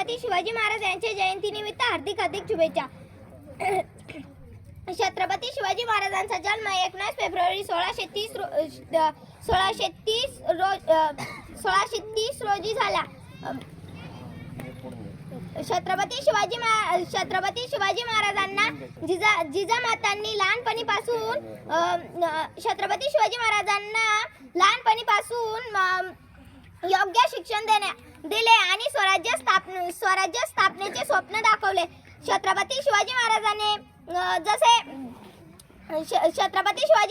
छत्रपती शिवाजी महाराज यांच्या जयंतीनिमित्त हार्दिक शुभेच्छा. छत्रपती शिवाजी महाराजांचा जन्म 19 फेब्रुवारी 1630 रोजी झाला. छत्रपती शिवाजी महाराजांना जिजामातांनी लहानपणीपासून योग्य शिक्षण दिले आणि स्वराज्य स्थापनेचे स्वप्न दाखवले. छत्रपती शिवाजी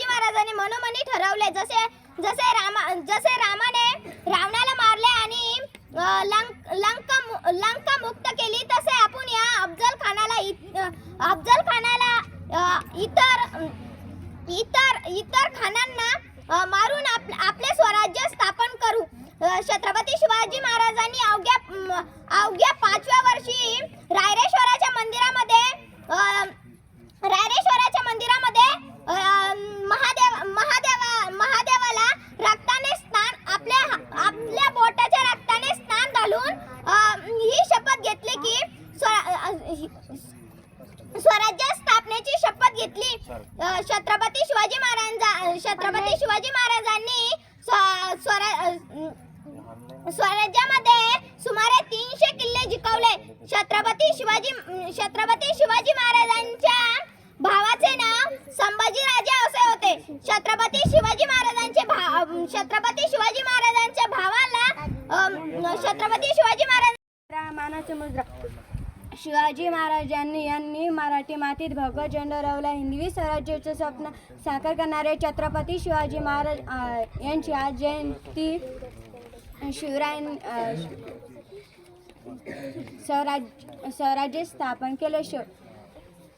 महाराजांनी मनोमनी ठरवले, जसे रामाने रावणाला मारले आणि लंका मुक्त केली, तसे आपण या अफजल खानाला इतर खानांना मारून आपले स्वराज्य स्थापन करू. छत्रपती शिवाजी महाराजांनी अवघ्या 5व्या वर्षी रायरेश्वराच्या मंदिरामध्ये महादेवाला रक्ताने स्नान आपल्या बोटाच्या रक्ताने स्नान घालून ही शपथ घेतली की स्वराज्य स्थापनेची शपथ घेतली. छत्रपती शिवाजी महाराजांनी स्वराज्यामध्ये सुमारे 300 किल्ले जिंकवले. छत्रपती शिवाजी महाराजांच्या भावाचे नाव संभाजीराजे असे होते. छत्रपती शिवाजी महाराजांच्या भावाला मानाची मुद्रा. शिवाजी महाराजांनी यांनी मराठी मातीत भगवा झेंडा रोवला. हिंदवी स्वराज्याचे स्वप्न साकार करणारे छत्रपती शिवाजी महाराज यांची आज जयंती. स्वराज्य स्थापन केले.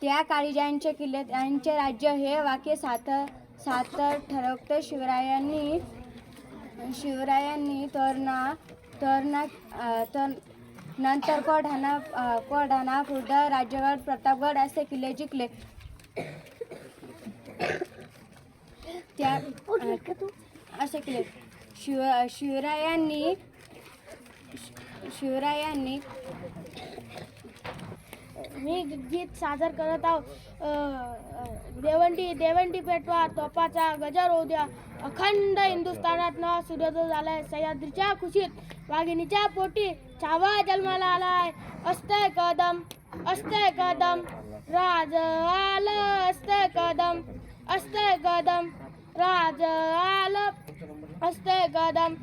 त्या काळी ज्यांचे किल्ले त्यांचे राज्य हे वाक्य सातर ठरवतं. शिवरायांनी नंतर कोढाणा खुर्द, राजगड, प्रतापगड असे किल्ले जिंकले. शिवरायांनी मी गीत सादर करत आहोत. देवंडी पेटवा, तोपाचा गजर होऊ द्या, अखंड हिंदुस्थानात नाव सूर्योदय झालाय. सह्याद्रीच्या खुशीत वाघिणीच्या पोटी छावा जन्माला आलाय. असते कदम राज आलं, असते कदम राज आलं, असते कदम.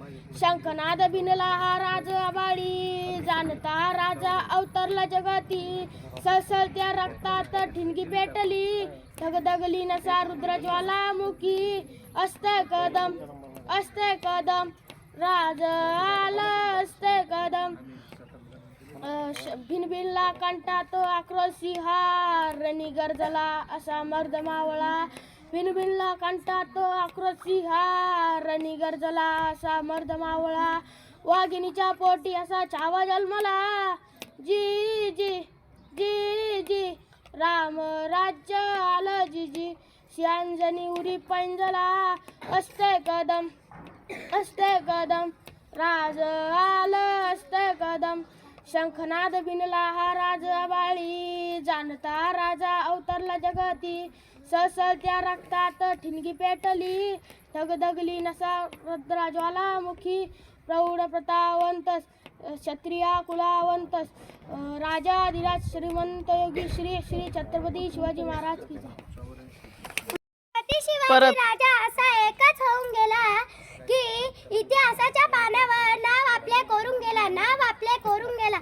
शंखनाद भिनला राज आबाळी, जाणता राजा अवतरला जगती. सळसळत्या रक्तात ठिणगी पेटली, धगधगली नसा रुद्र ज्वालामुखी. असते कदम राज आलं, असते कदम. भिनभिनला कंठा तो आक्रोशी हार, रणी गरजला असा मर्द मावळा. भिनभिनला कंठा तो आक्रोशी हार, रणी गरजला असा मर्द मावळा. वाघिणीच्या पोटी असा छावा जन्मला. जी जी जी जी राम राज्य आलं जी जी, शियांजनी उरी पैंजला. असते कदम राज आलं, असते कदम. शंखनाद भिनला हा राज आबाळी, जाणता राजा अवतरला जगती. सळसळत्या रक्तात ठिणगी पेटली, धगधगली नसा रुद्र ज्वालामुखी. प्रौढ प्रतावंत क्षत्रिय कुलावंत, राजाधिराज श्रीमंत योगी श्री श्री छत्रपती शिवाजी महाराज की जय. शिवाजी राजा असा एकच होऊन गेला की इतिहासाच्या पानावर नाव आपले कोरून गेला.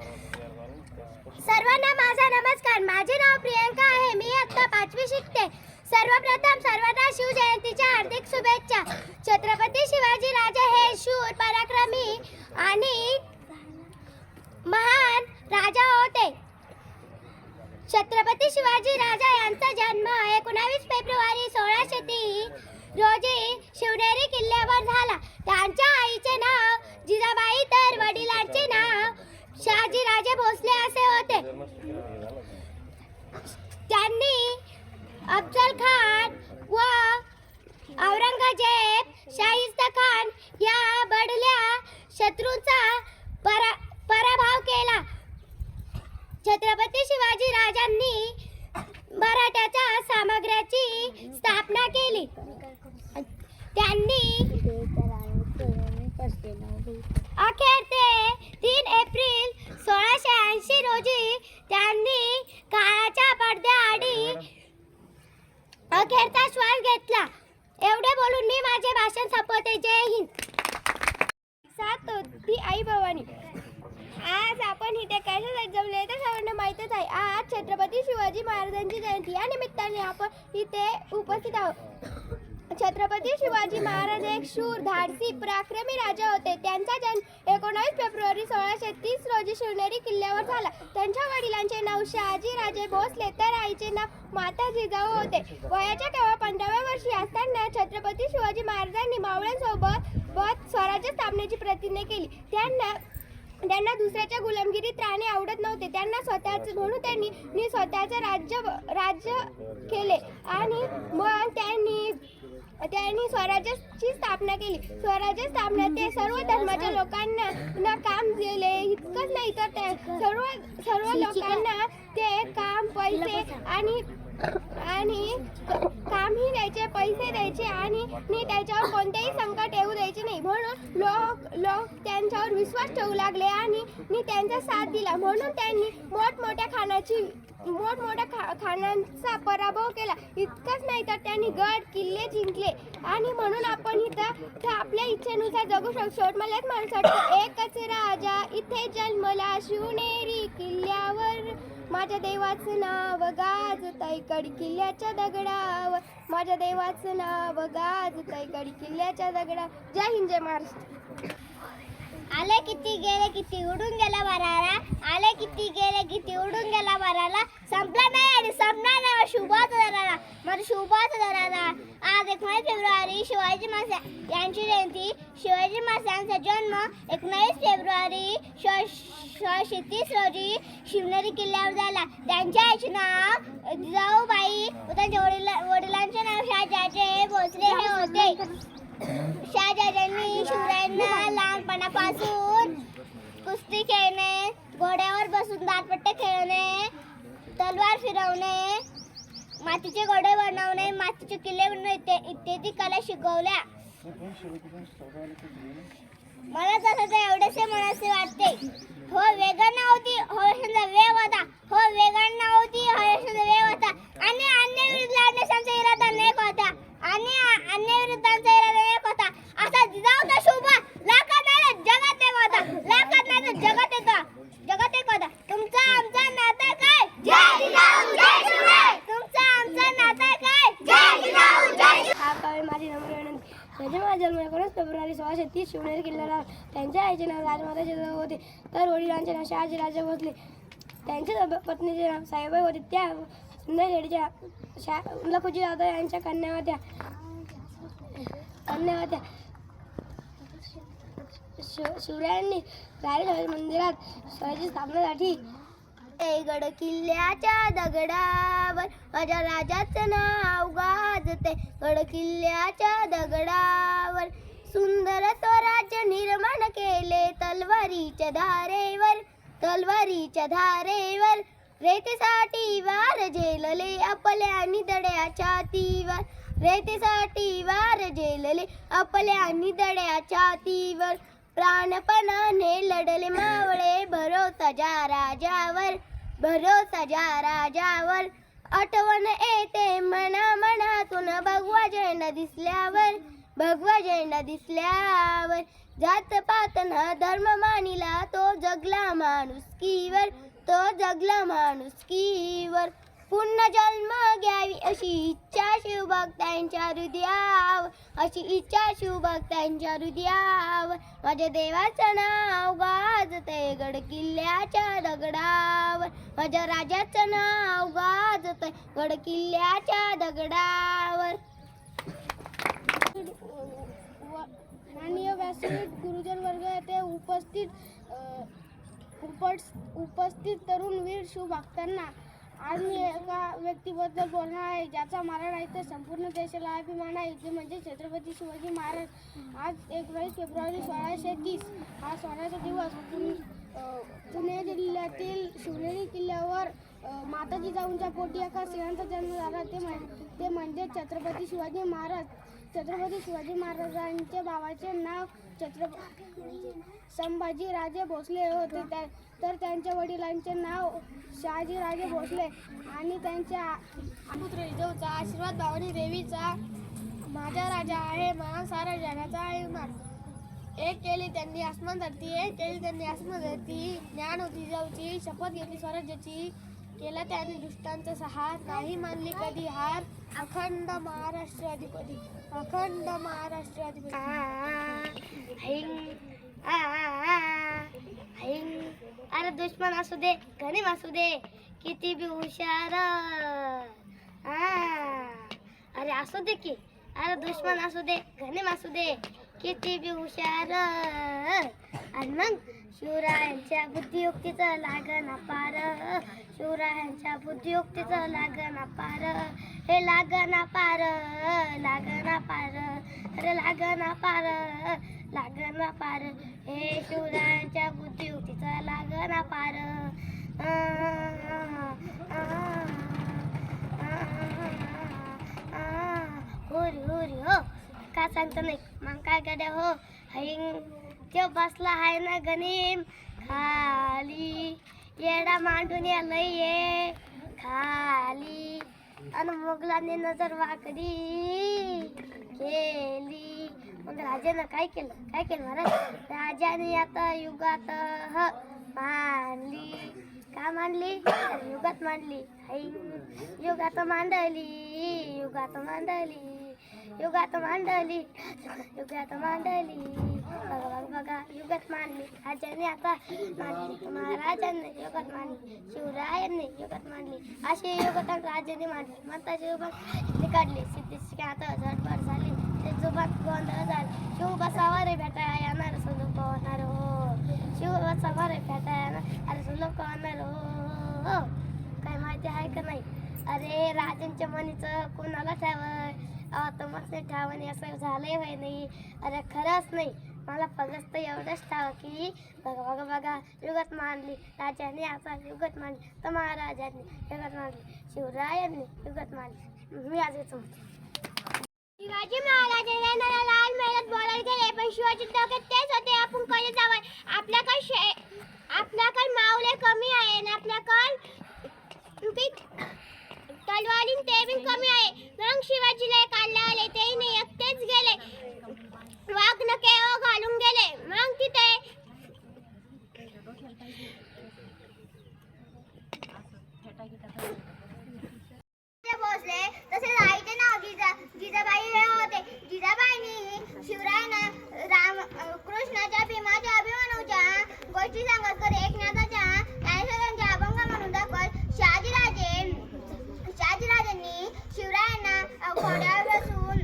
सर्वांना माझा नमस्कार. माझे नाव प्रियंका आहे. मी आता 5वी शिकते. सर्वप्रथम सर्वांना शिवजयंतीच्या हार्दिक शुभेच्छा. छत्रपती शिवाजी राजे हे शूर, पराक्रमी आणि महान राजा होते. छत्रपती शिवाजी राजा यांचा जन्म 19 फेब्रुवारी 1630 रोजी शिवनेरी किल्ल्यावर झाला. त्यांच्या आईचे नाव जिजाबाई तर वडिलांचे नाव शहाजीराजे भोसले असे होते. त्यांनी अफजल खान व औरंगजेब, शाहिस्ता खान या बडल्या शत्रूंचा पराभव केला. छत्रपती शिवाजी राजांनी मराठ्याच्या साम्राज्याची स्थापना केली. त्यांनी अखेर ते 3 एप्रिल 1680 रोजी त्यांनी काळाच्या पडद्याआडी अखेरचा श्वास घेतला. एवढे बोलून मी माझे भाषण संपवते. जय हिंद. सात होती आई भवानी. आज आपण इथे कशासाठी जमले तर सर्वांना माहीतच आहे. आज छत्रपती शिवाजी महाराजांची जयंती या निमित्ताने आपण इथे उपस्थित आहोत. छत्रपती शिवाजी महाराज एक शूर, धाडसी, पराक्रमी राजा होते. त्यांचा जन्म 19 फेब्रुवारी 1630 रोजी शिवनेरी किल्ल्यावर झाला. त्यांच्या वडिलांचे नाव शहाजीराजे भोसले तर आईचे नाव माता जिजाऊ होते. वयाच्या केवळ 15व्या वर्षी असताना छत्रपती शिवाजी महाराजांनी मावळ्यांसोबत स्वराज्य स्थापनेची प्रतिज्ञा केली. त्यांना दुसऱ्याच्या गुलामगिरीत राहणे आवडत नव्हते. त्यांना स्वतःच म्हणून त्यांनी स्वतःचे राज्य केले आणि मग त्यांनी स्वराज्याची स्थापना केली. स्वराज्य स्थापना ते सर्व धर्माच्या लोकांना काम दिले. इतकंच नाही तर ते सर्व लोकांना ते काम, पैसे आणि कामही द्यायचे, पैसे द्यायचे आणि त्याच्यावर कोणतेही संकट येऊ द्यायचे नाही. म्हणून लोक त्यांच्यावर विश्वास ठेवू लागले आणि त्यांचा साथ दिला. म्हणून त्यांनी मोठमोठ्या खानांचा पराभव केला. इतकंच नाही तर त्यांनी गड किल्ले जिंकले आणि म्हणून आपण इथं आपल्या इच्छेनुसार जगू शकतो. मला म्हणू एकच राजा इथे जन्मला शिवनेरी किल्ल्यावर, माझ्या देवाचं नाव गाजतंय गड किल्ल्याच्या दगडावर, माझ्या देवाचं नाव गाजतंय गड किल्ल्याच्या दगडावर. जय हिंद, जय महाराष्ट्र. आले किती गेले किती उडून गेला वराला, आले किती गेले किती उडून गेला वराला, संपला नाही आणि संपणार नाही शुभाच दराला, माझा शुभाच दराला. आज 19 फेब्रुवारी शिवाजी महाराज यांची जयंती. शिवाजी महाराजांचा जन्म 19 फेब्रुवारी 1630 रोजी शिवनेरी किल्ल्यावर झाला. त्यांच्या आईचे नाव जिजाऊबाई व त्यांच्या वडिलांचे नाव शहाजीराजे भोसले हे होते. शहाजीराजांनी शिवरायांना लहानपणापासून कुस्ती खेळणे, घोड्यावर बसून दातपट्टे खेळणे, तलवार फिरवणे, मातीचे घोडे बनवणे, मातीचे किल्ले बनवणे इत्यादी कला शिकवल्या. मला तसं तर एवढेसे मनासे वाटते. हो वेगळ नव्हती, हो वेग होता, हो वेगळ नव्हती, हो वेग होता आणि अन्य विरुद्ध लढण्याचा इरादा नेक होता आणि अन्य विरुद्धांचा इरादा नेक होता. असा जिजाऊचा शुभ लाखात नाही जगात एक होता, लाखात नाही तर जगात एक होता. तुमचा आमचा नाता काय? जय जिजाऊ जय शिवराय. तुमचा आमचा नाता काय? जय जिजाऊ जय शिवराय. हा कवी माझी नम्र विनंती. माझा जन्म 19 फेब्रुवारी 1630 शिवनेरी किल्ल्याला. त्यांच्या आईचे नाव राजमाता जिजाऊ होते तर वडिलांचे नाव शहाजीराजे भोसले. त्यांच्या पत्नीचे नाव साईबाई होते. त्या सुंदरखेडच्या लखुजी जाधव यांच्या कन्या होत्या. शिवरायांनी रायगड मंदिरात स्वराज्याची स्थापनेसाठी गड किल्ल्याच्या दगडावर माझ्या राजाचं नाव गाजते. गड किल्ल्याच्या दगडावर सुंदर स्वराज्य निर्माण केले. तलवारीच्या धारेवर, तलवारीच्या धारेवर रेतीसाठी वार झेलले आपल्या निधड्या छातीवर, रेतीसाठी वार झेलले आपल्या निधड्या छातीवर. प्राणपणाने लढले मावळे भरोसा राजावर, भरोसा राजावर. आठवण येते मनातून भगवा झेंडा दिसल्यावर, भगवा झेंडा दिसल्यावर. जात पात न धर्म मानिला तो जगला माणुसकीवर, तो जगला माणुसकीवर. पुन्हा जन्म घ्यावी अशी इच्छा शिवभक्तांच्या हृदयावर, अशी इच्छा शिवभक्तांच्या हृदयावर. माझ्या देवाचं नाव गाजतंय गड किल्ल्याच्या दगडावर, माझ्या राजाचं नाव गाजतंय गड किल्ल्याच्या दगडावर. माननीय व्यासपीठ, गुरुजन वर्ग येथे उपस्थित तरुण वीर शिवभक्तांना आज मी एका व्यक्तीबद्दल बोलणार आहे ज्याचा मला नाही तर संपूर्ण देशाला अभिमान आहे, ते म्हणजे छत्रपती शिवाजी महाराज. आज 19 फेब्रुवारी 1630 हा स्वराज्य दिवस पुणे जिल्ह्यातील शिवनेरी किल्ल्यावर माता जिजाऊंच्या पोटी एका सिंहाचा जन्म झाला. ते म्हणजे छत्रपती शिवाजी महाराज. छत्रपती शिवाजी महाराजांच्या भावाचे नाव संभाजी राजे भोसले होते. तर त्यांच्या वडिलांचे नाव शहाजी राजे भोसले आणि त्यांच्या पुत्र जिजाऊचा आशीर्वाद भावानी देवीचा माझा राजा आहे, मला सारा जगाचा आहे मान. एक केली त्यांनी आसमान धरती, एक केली त्यांनी आसमान धरती. ज्ञान होती जिजाऊची, शपथ घेतली स्वराज्याची. केला त्याने दुष्टांचा सहार, नाही मानली कधी हार. अखंड महाराष्ट्र अधिपती, अखंड महाराष्ट्र अधिपती. अरे दुश्मन असू दे, गणिम असू दे, किती बी हुशार. अरे असू दे की, अरे दुश्मन असू दे, गणिम असू दे, किती बी हुशार. आणि मग शिवरायांच्या बुद्धियुक्तीचं लागन अपार, शिवरायांच्या बुद्धियुक्तीचं लागन अपार. हे लागन अपार, लागन अपार, अरे लागन अपार, लागन अपार. हे शिवरायांच्या बुद्धियुक्तीचं लागन अपार. होरी होरी हो, का सांगतो नाही मग काय गड्या हो. हिंग तो बसला आहे ना गणिम खाली, येडा मांडून लय खाली. आणि मुघलांनी नजर वाकडी केली. मग राजानं काय केलं महाराज. राजाने आता युगात मांडली. का मांडली, युगात मांडली. युगात मांडली, युगात मांडली, युगात मांडली, युगात मांडली. बघा बघा युगात मांडली. राजाने आता मांडली, महाराजांनी युगात मांडली, शिवरायांनी युगात मांडली. अशी युगात राजाने मांडली. मताची युगात काढली. सिद्धीची आता झटपट झाली, ते जुबात गोंधळ झाली. शिव बसावा रे भेटा येणार सुलभ होणार हो, शिव बसावा रे भेटा येणार अरे सुलभ होणार हो. काय माहिती आहे का नाही. अरे राजांच्या मनीचं कोणाला ठेवाय, मस्त ठावणे असं झालंय होय नाही. अरे खरंच नाही, मला फक्त एवढंच ठाव की बघा बघा बघा युगात मांडली. राजाने आता युगात मांडली, तर महाराजांनी युगात मांडली, शिवरायांनी युगात मांडली. मी आज येतो. शिवाजी महाराजांना लाल मेहनत बोलायला गेले, पण शिवाजी डोक्यात तेच होते आपण कधी जावं. आपल्याकडे मावले कमी आहे आणि आपल्याकडे तलवारीन ते बी कमी आहे. मग शिवाजीला काढले आले, ते नाही एकटेच गेले, वाघ नके घालून गेले. मग तिथे भोसले तसेच आईचे नाव जिजाबाई हे होते. जिजाबाईंनी शिवरायांना कृष्णाच्या भीमाच्या अभिमन्यूच्या गोष्टी सांगत कर एकनाथाच्या ज्ञानेश्वरांच्या अभंग म्हणून दाखवत. शहाजीराजांनी शिवरायांना घोड्यावर बसून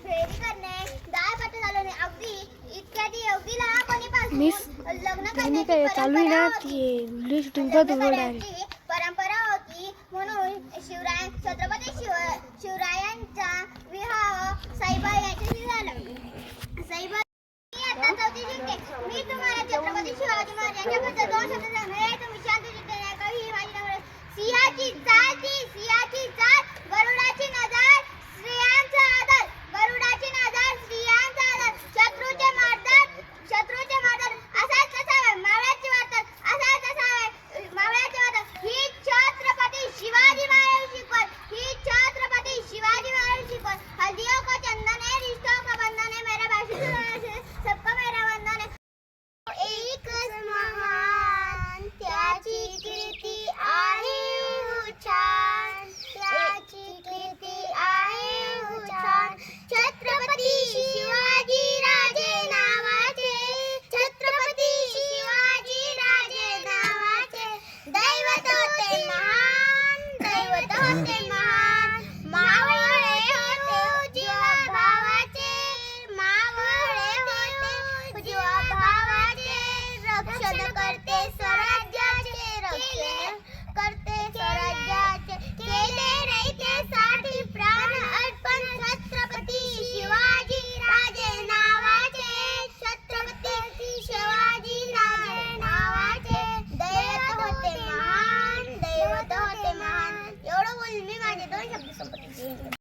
फेरी करणे, डाळ पाट घालवणे, अगदी इत्यादी अगदी लहानपणीपासून लग्न करण्याची परंपरा होती. म्हणून छत्रपती शिवरायांचा विवाह सईबाई यांच्याशी झाला. सईबाई आता 4थी शिकते. मी तुम्हाला छत्रपती शिवाजी महाराजांच्याबद्दल 2 शब्द सांगणार आहे. तुम्ही शांत चित्ताने ऐका. ही माझी नम्र सिंहाची चाल, गरुडाची नजर, स्त्रियांचा आदर, गरुडाची नजर, स्त्रियांचा आदर, शत्रूचे मारतात असाच असावे, मावळ्याचे वाटतात असाच असावे, मावळ्याचे वाटतात. ही छत्रपती शिवाजी महाराज शिकवत, ही छत्रपती शिवाजी महाराज शिकवत. हल्दियों को चंदन है, रिश्तों का बंधन है, मेरा भाषा सबका मेरा वंदन है. एकच महान त्याची कीर्ती आहे उच्चार, त्याची कीर्ती आहे उच्चार. छत्रपती शिवाजी राजे नावाचे, छत्रपती शिवाजी राजे नावाचे. दैवत होते महान, दैवत होते महान. मावळे होते जीवा भावाचे, मावळे होते जीवा भावाचे. रक्षण करते स्वराज्याचे, रक्षण करते स्वराज्याचे. केले रयतेसाठी प्राण अर्पण, छत्रपती शिवाजी राजे नावाचे, छत्रपती मी माझे 2 शब्द संपत्तीचे